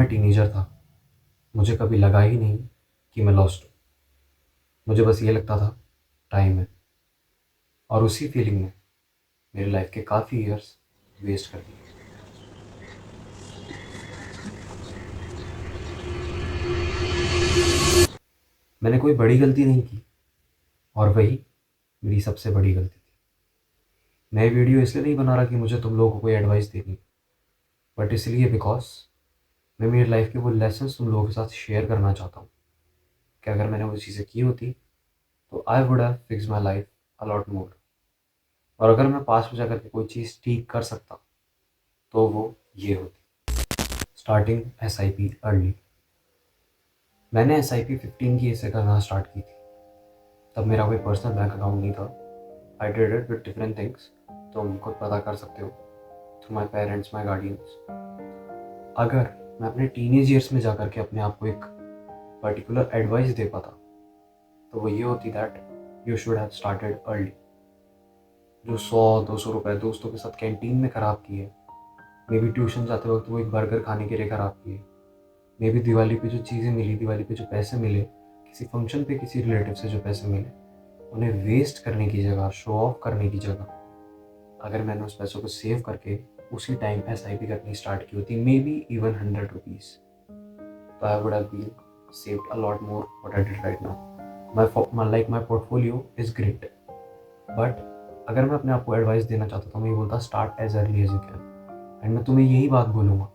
मैं टीनेजर था, मुझे कभी लगा ही नहीं कि मैं लॉस्ट हूँ। मुझे बस ये लगता था टाइम है, और उसी फीलिंग में मेरी लाइफ के काफ़ी ईयर्स वेस्ट कर दिए। मैंने कोई बड़ी गलती नहीं की, और वही मेरी सबसे बड़ी गलती थी। मैं ये वीडियो इसलिए नहीं बना रहा कि मुझे तुम लोगों को कोई एडवाइस देनी, बट इसलिए बिकॉज मैं मेरी लाइफ के वो लेसन्स तुम लोगों के साथ शेयर करना चाहता हूँ कि अगर मैंने वो चीज़ें की होती तो I would have fix my life a lot more. और अगर मैं पास में जाकर के कोई चीज़ ठीक कर सकता तो वो ये होती। Starting SIP early. मैंने SIP 15 की ऐसे करना स्टार्ट की थी। तब मेरा कोई पर्सनल बैंक अकाउंट नहीं था। I did it with different things. तुम खुद पता कर सकते हो through my parents, my guardians. अगर मैं अपने टीनेज ईयर्स में जाकर के अपने आप को एक पर्टिकुलर एडवाइस दे पाता तो वो ये होती that you should have started early. जो 100-200 रुपए दोस्तों के साथ कैंटीन में ख़राब किए, मे बी ट्यूशन जाते वक्त वो एक बर्गर खाने के लिए ख़राब किए, मे बी दिवाली पे जो चीज़ें मिली, दिवाली पे जो पैसे मिले, किसी फंक्शन पे किसी रिलेटिव से जो पैसे मिले, उन्हें वेस्ट करने की जगह, शो ऑफ करने की जगह, अगर मैंने उस पैसों को सेव करके उसी टाइम SIP करनी स्टार्ट की होती, मे बी इवन 100 रुपीज़, तो I would have been saved a lot more what I did right now. My portfolio is great, but अगर मैं अपने आप को एडवाइस देना चाहता तो मैं ये बोलता start as early as you can. And मैं तुम्हें यही बात बोलूँगा,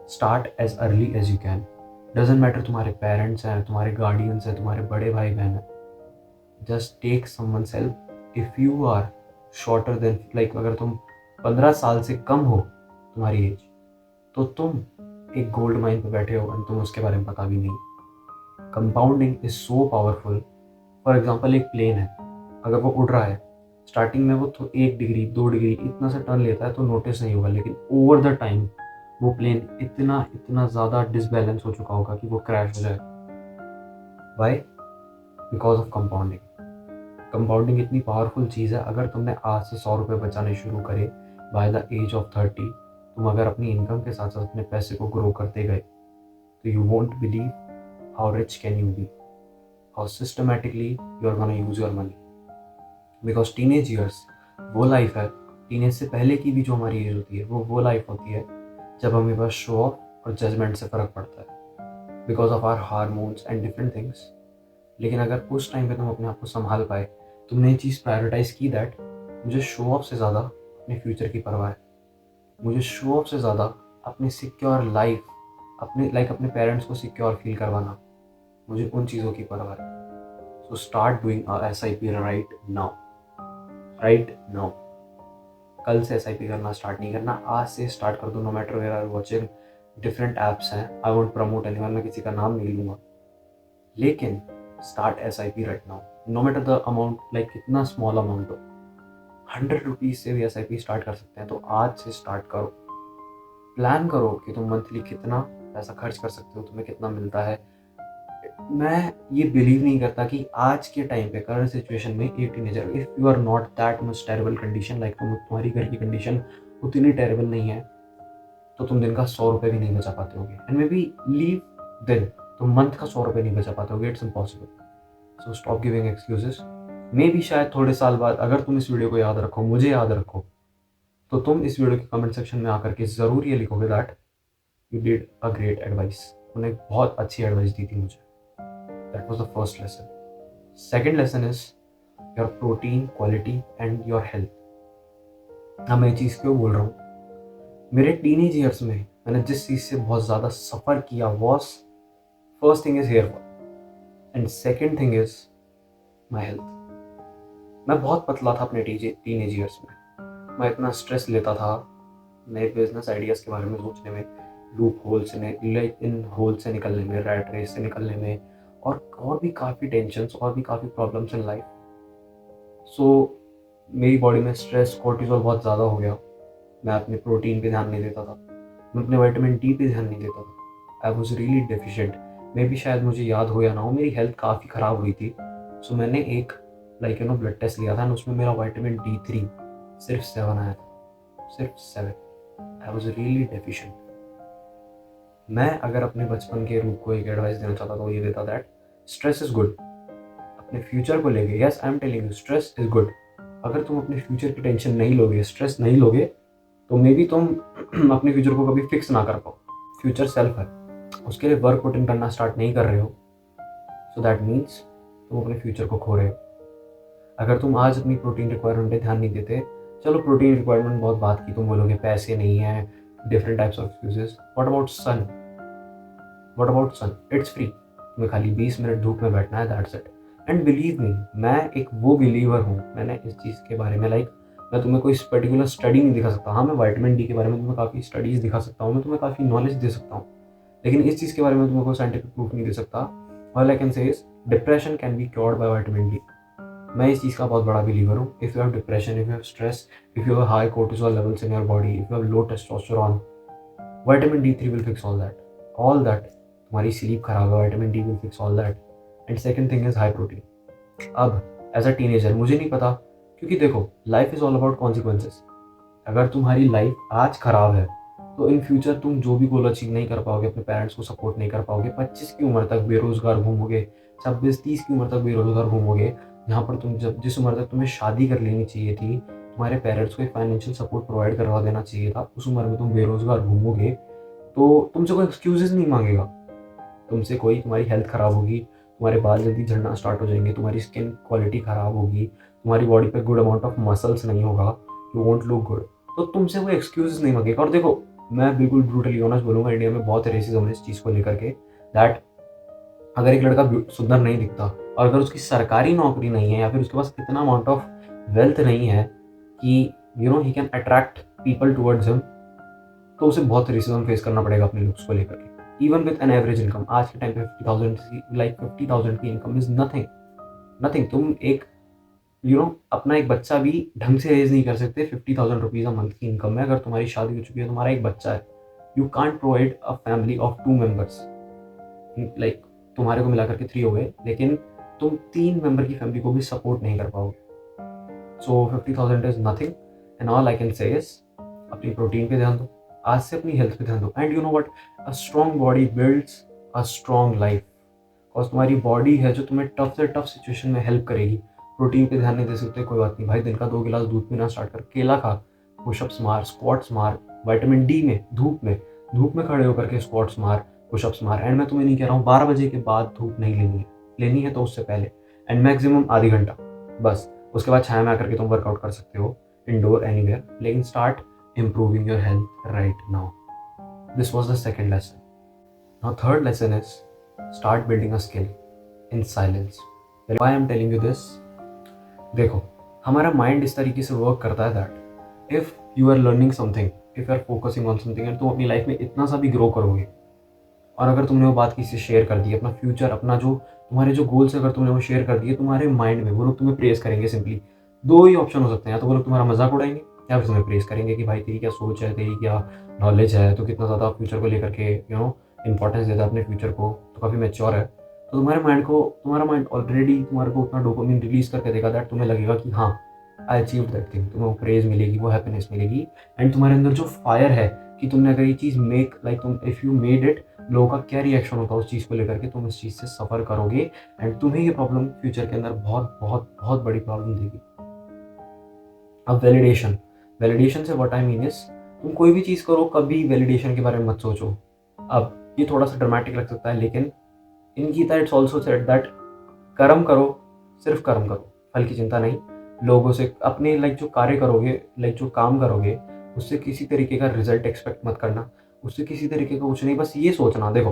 start as early as you can. Doesn't matter तुम्हारे पेरेंट्स हैं, तुम्हारे गार्डियंस हैं, तुम्हारे बड़े भाई बहन हैं, just take someone's help. If you are shorter than अगर तुम 15 साल से कम हो तुम्हारी एज, तो तुम एक गोल्ड माइन पे बैठे हो और तुम उसके बारे में पता भी नहीं। Compounding is so powerful. For example एक प्लेन है, अगर वो उड़ रहा है, स्टार्टिंग में वो 1 डिग्री 2 डिग्री इतना सा टर्न लेता है तो नोटिस नहीं होगा, लेकिन ओवर द टाइम वो प्लेन इतना इतना ज़्यादा डिसबैलेंस हो चुका होगा कि वो क्रैश हो जाए। Why? Because of compounding. Compounding इतनी पावरफुल चीज़ है। अगर तुमने आज से 100 रुपये बचाने शुरू करे बाय द एज ऑफ 30, तुम अगर अपनी इनकम के साथ साथ अपने पैसे को ग्रो करते गए तो you won't believe how rich can you be, how systematically you are gonna use your money. Because teenage years वो लाइफ है, टीनेज से पहले की भी जो हमारी एज होती है वो लाइफ होती है जब हमें बस शो ऑफ और जजमेंट से फ़र्क पड़ता है, because of our hormones and different things. लेकिन अगर उस टाइम पे तुम अपने आप को संभाल पाए, तुमने ये चीज़ प्रायोरिटाइज की दैट मुझे शो ऑफ से ज़्यादा अपने फ्यूचर की परवाह है, मुझे शो ऑफ से ज़्यादा अपनी सिक्योर लाइफ, अपने पेरेंट्स को सिक्योर फील करवाना, मुझे उन चीज़ों की परवाह है। So start doing SIP right now, right now. कल से SIP करना स्टार्ट नहीं करना, आज से स्टार्ट कर दो। No matter where are watching, different apps हैं, आई वोंट प्रमोट एनीवन, मैं किसी का नाम नहीं लूँगा, लेकिन start SIP right now. No matter the amount, कितना स्मॉल अमाउंट हो, 100 रुपीज़ से भी SIP स्टार्ट कर सकते हैं, तो आज से स्टार्ट करो। प्लान करो कि तुम मंथली कितना पैसा खर्च कर सकते हो, तुम्हें कितना मिलता है। मैं ये बिलीव नहीं करता कि आज के टाइम पे करंट सिचुएशन में एक teenager, if you are not that much terrible condition, तुम्हारी घर की कंडीशन उतनी टेरेबल नहीं है, तो तुम दिन का 100 रुपये भी नहीं बचा पाते होगे। एंड मे बी लीव दिन, तुम मंथ का 100 रुपये नहीं बचा पाते होगे, it's impossible. So stop giving excuses. May be शायद थोड़े साल बाद अगर तुम इस वीडियो को याद रखो, मुझे याद रखो, तो तुम इस वीडियो के कमेंट सेक्शन में आकर के ज़रूर ये लिखोगे that you did a great advice, उन्हें बहुत अच्छी एडवाइस दी थी मुझे। That was the first lesson. Second lesson is your protein quality and your health. अब मैं ये चीज़ क्यों बोल रहा हूँ, मेरे टीनेज ईयर्स में मैंने जिस चीज़ से बहुत ज़्यादा सफ़र किया was, first thing is hair fall and second thing is my health. मैं बहुत पतला था अपने टीनेज ईयर्स में। मैं इतना स्ट्रेस लेता था नए बिजनेस आइडियाज़ के बारे में सोचने में, लूप होल से इन होल से निकलने में, रैट रेस से निकलने में, और भी काफ़ी टेंशन्स और भी काफ़ी प्रॉब्लम्स इन लाइफ। सो मेरी बॉडी में स्ट्रेस, कोर्टिसोल बहुत ज़्यादा हो गया। मैं अपने प्रोटीन पे ध्यान नहीं देता था, मैं अपने विटामिन D पे ध्यान नहीं देता था। I was really deficient. मे भी शायद मुझे याद हो या ना हो, मेरी हेल्थ काफ़ी ख़राब हुई थी। सो मैंने एक ब्लड टेस्ट लिया था, उसमें मेरा विटामिन D3 सिर्फ 7 आया था, सिर्फ 7। आई वॉज रियली डेफिशिएंट। मैं अगर अपने बचपन के रूप को एक एडवाइस देना चाहता तो ये देता दैट स्ट्रेस इज़ गुड। अपने फ्यूचर को लेके, yes I am telling you, stress is good. अगर तुम अपने फ्यूचर की टेंशन नहीं लोगे, स्ट्रेस नहीं लोगे, तो मे बी तुम अपने फ्यूचर को कभी फिक्स ना कर पाओ। फ्यूचर सेल्फ है, उसके लिए वर्क पुट इन करना स्टार्ट नहीं कर रहे हो, सो दैट मीन्स तुम अपने फ्यूचर को खो रहे हो। अगर तुम आज अपनी प्रोटीन रिक्वायरमेंट पे ध्यान नहीं देते, चलो प्रोटीन रिक्वायरमेंट बहुत बात की, तुम बोलोगे पैसे नहीं है, different types of excuses. What about sun? What about sun? It's free. तुम्हें खाली 20 मिनट धूप में बैठना है, that's it. And believe me, मैं एक वो बिलीवर हूँ, मैंने इस चीज़ के बारे में मैं तुम्हें कोई पर्टिकुलर स्टडी नहीं दिखा सकता। हाँ, मैं विटामिन डी के बारे में तुम्हें काफ़ी स्टडीज़ दिखा सकता हूँ, मैं तुम्हें काफ़ी नॉलेज दे सकता हूँ, लेकिन इस चीज़ के बारे में तुम्हें कोई साइंटिफिक प्रूफ नहीं दे सकता। All I can say is depression can be cured by vitamin D. मैं इस चीज़ का बहुत बड़ा बिलीवर हूँ। If you have depression, if you have stress, if you have high cortisol levels in your body, if you have low testosterone, vitamin D3 will fix all that. All that. तुम्हारी sleep खराब है, vitamin D will fix all that. And second thing is high protein. अब as a teenager मुझे नहीं पता, क्योंकि देखो life is all about consequences. अगर तुम्हारी लाइफ आज खराब है तो इन फ्यूचर तुम जो भी गोल अचीव नहीं कर पाओगे, अपने पेरेंट्स को सपोर्ट नहीं कर पाओगे, 25 की उम्र तक बेरोजगार घूमोगे, 26-30 की उम्र तक बेरोजगार घूमोगे, जहाँ पर तुम जब जिस उम्र तक तुम्हें शादी कर लेनी चाहिए थी, तुम्हारे पेरेंट्स को एक फाइनेंशियल सपोर्ट प्रोवाइड करवा देना चाहिए था, उस उम्र में तुम बेरोजगार घूमोगे, तो तुमसे कोई एक्सक्यूजेज नहीं मांगेगा। तुमसे कोई, तुम्हारी हेल्थ खराब होगी, तुम्हारे बाल जल्दी झड़ना स्टार्ट हो जाएंगे, तुम्हारी स्किन क्वालिटी खराब होगी, तुम्हारी बॉडी पे गुड अमाउंट ऑफ मसल्स नहीं होगा, यू वोंट लुक गुड, तो तुमसे कोई एक्सक्यूजेस नहीं मांगेगा। और देखो मैं बिल्कुल ब्रूटली ऑनेस्ट बोलूँगा, इंडिया में बहुत रेसिज्म है इस चीज़ को लेकर के, दैट अगर एक लड़का सुंदर नहीं दिखता और अगर उसकी सरकारी नौकरी नहीं है या फिर उसके पास इतना अमाउंट ऑफ वेल्थ नहीं है कि he can attract people towards him, तो उसे बहुत रेसिज्म फेस करना पड़ेगा अपने लुक्स को लेकर के। Even with an average income, आज के टाइम पे 50,000 की इनकम इज नथिंग। नथिंग। तुम एक अपना एक बच्चा भी ढंग से रेज नहीं कर सकते 50,000 रुपीज़ अ मंथ की इनकम में। अगर तुम्हारी शादी हो चुकी है, तुम्हारा एक बच्चा है, you can't provide a family of 2 members, like तुम्हारे को मिला करके 3 हो गए, लेकिन तुम 3 मेंबर की फैमिली को भी सपोर्ट नहीं कर पाओगे। सो 50,000 is nothing. And all I can say is अपनी प्रोटीन पे ध्यान दो, आज से अपनी हेल्थ पे ध्यान दो। And you know what, a strong body builds a strong life. और तुम्हारी बॉडी है जो तुम्हें टफ से टफ सिचुएशन में हेल्प करेगी। प्रोटीन पे ध्यान नहीं दे सकते, कोई बात नहीं भाई, दिन का 2 गिलास दूध पीना स्टार्ट कर, केला खा, पुशअप्स मार, स्क्वाट्स मार, विटामिन डी में धूप में खड़े होकर के स्क्वाट्स मार, पुशअप्स मार। एंड मैं तुम्हें नहीं कह रहा हूँ 12 बजे के बाद धूप नहीं लेनी है तो उससे पहले, एंड मैक्सिमम आधी घंटा बस। उसके बाद छाया में आकर के तुम वर्कआउट कर सकते हो, इंडोर एनीवेयर, लेकिन start improving your health right now. This was the second lesson. Now third lesson is start building a skill in silence. Why I am telling you this? देखो हमारा माइंड इस तरीके से work करता है that if you are learning something, if you are focusing on something, and तुम अपनी life में इतना सा भी ग्रो करोगे, और अगर तुमने वो बात किसी से शेयर कर दी, अपना फ्यूचर, अपना जो तुम्हारे जो गोल्स अगर तुमने वो शेयर कर दिए, तुम्हारे माइंड में वो लोग तुम्हें प्रेस करेंगे। सिंपली 2 ही ऑप्शन हो सकते हैं, या तो वो लोग तुम्हारा मजाक उड़ाएंगे या फिर तुम्हें प्रेस करेंगे कि भाई तेरी क्या सोच है, तेरी क्या नॉलेज है, तो कितना ज़्यादा फ्यूचर को लेकर के इंपॉर्टेंस देता है अपने फ्यूचर को, तो काफ़ी मेच्योर है। तो तुम्हारा माइंड ऑलरेडी तुम्हारे को उतना डोपामिन रिलीज करके देगा दैट तुम्हें लगेगा कि हाँ आई अचीव दैट थिंग, तुम्हें वो प्रेज मिलेगी, वो हैप्पीनेस मिलेगी। एंड तुम्हारे अंदर जो फायर है कि तुमने अगर ये चीज़ तुम इफ़ यू मेड इट, लोगों का क्या रिएक्शन होता है उस चीज़ को लेकर के, तुम इस चीज़ से सफ़र करोगे एंड तुम्हें ये प्रॉब्लम फ्यूचर के अंदर बहुत बहुत बहुत बड़ी प्रॉब्लम देगी। अब वैलिडेशन से व्हाट आई मीन इज, तुम कोई भी चीज़ करो कभी वैलिडेशन के बारे में मत सोचो। अब ये थोड़ा सा ड्रामेटिक लग सकता है, लेकिन in Gita it's also said that कर्म करो, सिर्फ कर्म करो, फल की चिंता नहीं। लोगों से अपने जो कार्य करोगे, जो काम करोगे, उससे किसी तरीके का रिजल्ट एक्सपेक्ट मत करना, उससे किसी तरीके का कुछ नहीं। बस ये सोचना, देखो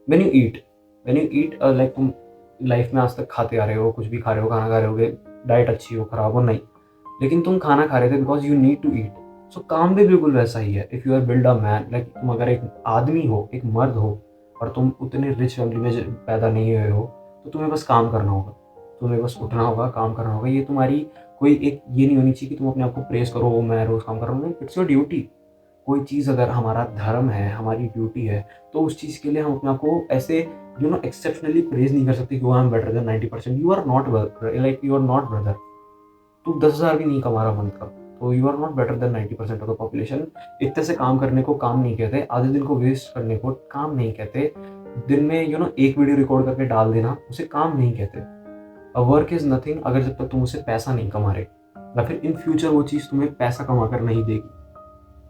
व्हेन यू ईट तुम लाइफ में आज तक खाते आ रहे हो, कुछ भी खा रहे हो, खाना खा रहे होगे, डाइट अच्छी हो खराब हो नहीं, लेकिन तुम खाना खा रहे थे because you need to eat. So काम भी बिल्कुल वैसा ही है। If you are build a man, तुम अगर एक आदमी हो, एक मर्द हो, और तुम उतने रिच फैमिली में पैदा नहीं हुए हो, तो तुम्हें बस काम करना होगा, तुम्हें बस उठना होगा, काम करना होगा। ये तुम्हारी कोई एक ये नहीं होनी चाहिए कि तुम अपने आप को प्रेस करो, मैं रोज़ काम कर रहा हूँ, नहीं, इट्स योर ड्यूटी। कोई चीज़ अगर हमारा धर्म है, हमारी ड्यूटी है, तो उस चीज़ के लिए हम अपने आप को ऐसे एक्सेप्शनली प्रेज नहीं कर सकते कि I am better than 90%। You are not brother. तुम 10,000 भी नहीं कमा रहा मंथ का, तो you are not better than 90% of the population. इतने से काम करने को काम नहीं कहते, आधे दिन को वेस्ट करने को काम नहीं कहते, दिन में एक वीडियो रिकॉर्ड करके डाल देना उसे काम नहीं कहते। अ वर्क इज नथिंग अगर जब तक तुम उसे पैसा नहीं कमा रहे, या फिर इन फ्यूचर वो चीज़ तुम्हें पैसा कमा कर नहीं देगी,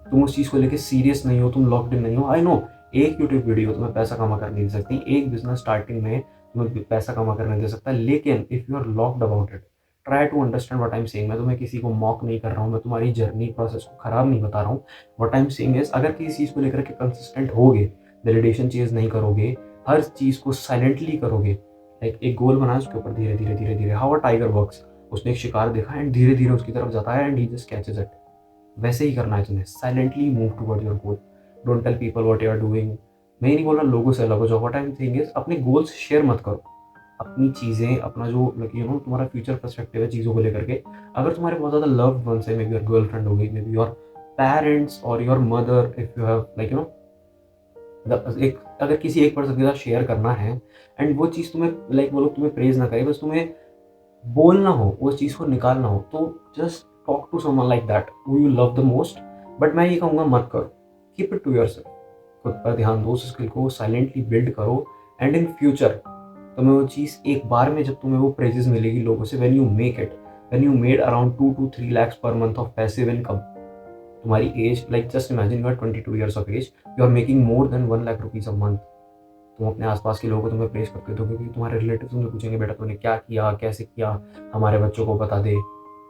तुम उस चीज़ को लेके सीरियस नहीं हो, तुम लॉक्ड इन नहीं हो। आई नो एक यूट्यूब वीडियो तुम्हें पैसा कमा कर नहीं दे सकती, एक बिजनेस स्टार्टिंग में तुम्हें पैसा कमा कर नहीं दे सकता, लेकिन if you are locked about it, try to understand what I am saying. मैं तुम्हें किसी को मॉक नहीं कर रहा हूँ, मैं तुम्हारी जर्नी प्रोसेस को खराब नहीं बता रहा हूँ। What I am saying is, अगर किसी चीज़ को लेकर के कंसिस्टेंट होगे, वैलिडेशन चेज नहीं करोगे, हर चीज़ को साइलेंटली करोगे, लाइक एक गोल बनाया उसके ऊपर धीरे धीरे धीरे धीरे, हाउ अ टाइगर वर्क्स, उसने एक शिकार देखा एंड धीरे धीरे उसकी तरफ जाता है and he just catches it. वैसे ही करना है तुम्हें, silently move toward your goal. Don't tell people what you are doing. मैं नहीं बोल रहा लोगों से अलग हो जाओ, what I am saying is अपने गोल्स शेयर मत करो, अपनी चीज़ें, अपना जो तुम्हारा फ्यूचर पर्सपेक्टिव है चीज़ों को लेकर के। अगर तुम्हारे बहुत ज़्यादा लव्ड वंस है, मे बी योर गर्लफ्रेंड हो गई, मे बी योर पेरेंट्स और your mother, if you have एक अगर किसी एक पर्सन के साथ शेयर करना है एंड वो चीज़ तुम्हें वो लोग तुम्हें प्रेज ना करे, बस तुम्हें बोलना हो, उस चीज़ को निकालना हो, तो just talk to someone like that who you love the most. But मैं ये कहूँगा मत करो, कीप इट टू योरसेल्फ। खुद पर ध्यान दो, उस स्किल को साइलेंटली बिल्ड करो एंड इन फ्यूचर तुम्हें वो चीज़ एक बार में जब तुम्हें वो प्रेजेस मिलेगी लोगों से, when you make it, when you made around 2 to 3 lakhs per month of passive income, तुम्हारी age just imagine you are 22 years of age, you are making more than 1 lakh rupees a month. तुम अपने आसपास के लोगों को तुम्हें press करते हो, क्योंकि तुम्हारे रिलेटिव तुमसे पूछेंगे बेटा तूने क्या किया, कैसे किया, हमारे बच्चों को बता दे।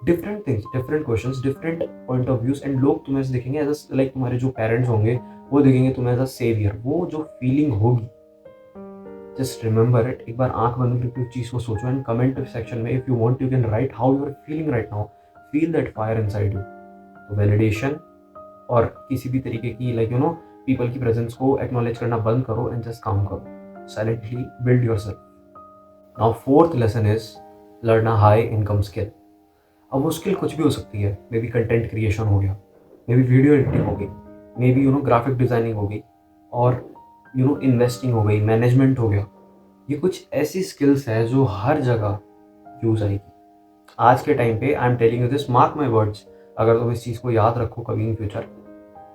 Different things, different questions, different point of views, and लोग तुम्हें ऐसे देखेंगे एज तुम्हारे जो पेरेंट्स होंगे वो देखेंगे तुम्हें एज अ सेवियर। वो जो फीलिंग होगी, जस्ट रिमेंबर इट। एक बार आंख बंद करके उस चीज़ को सोचो एंड कमेंट सेक्शन में if you want you can write how you are feeling right now, feel that fire inside you. तो वैलिडेशन और किसी भी तरीके की पीपल की प्रेजेंस को एक्नॉलेज करना बंद करो एंड जस्ट काम करो, silently build yourself. Now fourth lesson is learn a high income skill. अब वो स्किल कुछ भी हो सकती है, मे बी कंटेंट क्रिएशन हो गया, मे बी वीडियो एडिटिंग हो गई, मे बी ग्राफिक डिजाइनिंग हो गई, और इन्वेस्टिंग हो गई, मैनेजमेंट हो गया। ये कुछ ऐसी स्किल्स है जो हर जगह यूज आएगी आज के टाइम पे। आई am telling you this, mark my words, अगर तुम इस चीज़ को याद रखो कभी in future,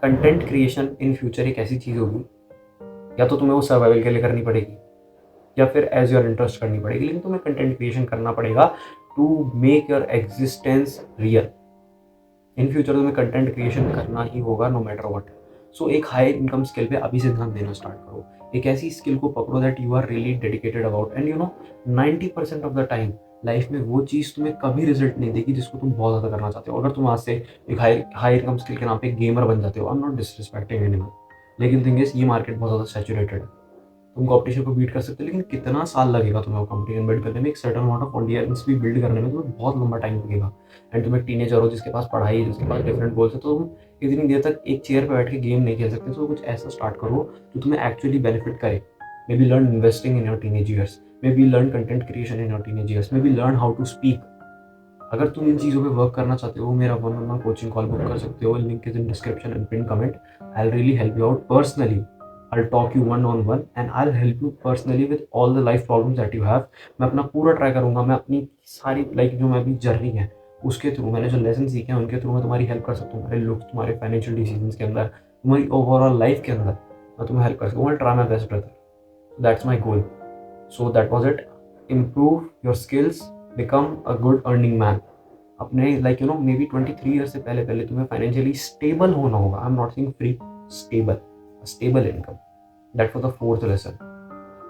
content creation in future एक ऐसी चीज़ होगी, या तो तुम्हें वो सर्वाइवल के लिए करनी पड़ेगी या फिर एज योर इंटरेस्ट करनी पड़ेगी, लेकिन तुम्हें कंटेंट क्रिएशन करना पड़ेगा to make your existence real. In future तुम्हें कंटेंट क्रिएशन करना ही होगा नो मैटर व्हाट। सो एक हाई इनकम स्किल पे अभी से ध्यान देना स्टार्ट करो। एक ऐसी स्किल को पकड़ो that you are really dedicated about, and 90% of the time life में वो चीज़ तुम्हें कभी रिजल्ट नहीं देगी जिसको तुम बहुत ज़्यादा करना चाहते हो। अगर तुम आज से एक हाई इनकम स्किल के नाम पे गेमर बन जाते हो, I am not disrespecting anyone, लेकिन थिंग इज ये मार्केट बहुत ज़्यादा सैचुरेटेड है। तुम कॉम्पिटिशन को बीट कर सकते हो, लेकिन कितना साल लगेगा तुम्हें वो कॉम्पिटिशन बिल्ड करने में, एक सर्टन अमाउंट ऑफ ऑडियंस भी बिल्ड करने में तुम्हें बहुत लंबा टाइम लगेगा। एंड तुम एक टीनेजर हो जिसके पास पढ़ाई है, जिसके पास डिफरेंट गोल्स है, तो तुम इतनी देर तक एक चेयर पर बैठ के गेम नहीं खेल सकते। तो कुछ ऐसा स्टार्ट करो जो तुम्हें एक्चुअली बेनिफिट करे। Maybe learn investing in your teenage years, maybe learn content creation in your teenage years, maybe learn how to speak. अगर तुम इन चीज़ों पे वर्क करना चाहते हो, मेरा 1-on-1 कोचिंग कॉल बुक कर सकते हो, link is in description and pin comment. I will really help you out personally. I'll talk you 1-on-1 and I'll help you personally with all the life problems that you have। मैं अपना पूरा try करूंगा, मैं अपनी सारी जो मैं अभी जर्नी है उसके थ्रू, मैंने जो लेसन सीखे हैं उनके थ्रू मैं तुम्हारी हेल्प कर सकता हूँ। तुम्हारे लुक्स, तुम्हारे फाइनेंशियल डिसीजंस के अंदर, तुम्हारी ओवरऑल लाइफ के अंदर मैं तुम्हें हेल्प कर सकता हूँ। Try my best brother, that's my goal. So that was it. Improve your skills, become a good earning man. अपने मे बी 23 ईयर से पहले तुम्हें फाइनेंशियली स्टेबल होना होगा। I am not saying free, stable income. That was the fourth lesson.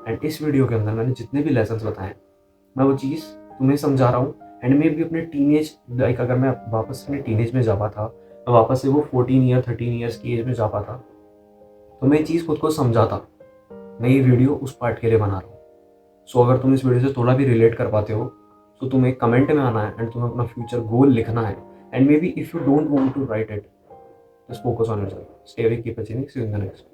And इस video के अंदर मैंने जितने भी लेसन्स बताए मैं वो चीज़ तुम्हें समझा रहा हूँ। एंड मे भी अपने टीनेज अगर मैं वापस अपने टीनेज में जा पाता, मैं वापस से वो 13 ईयर्स की एज में जा पाता, तो मैं ये चीज़ खुद को समझाता। मैं ये वीडियो उस पार्ट के लिए बना रहा हूँ। सो अगर तुम इस वीडियो से थोड़ा भी रिलेट कर पाते हो तो तुम्हें कमेंट में आना है एंड तुम्हें अपना फ्यूचर गोल लिखना है। And maybe if you don't want to write it, just focus on yourself, stay away, keep achieving, see you in the next.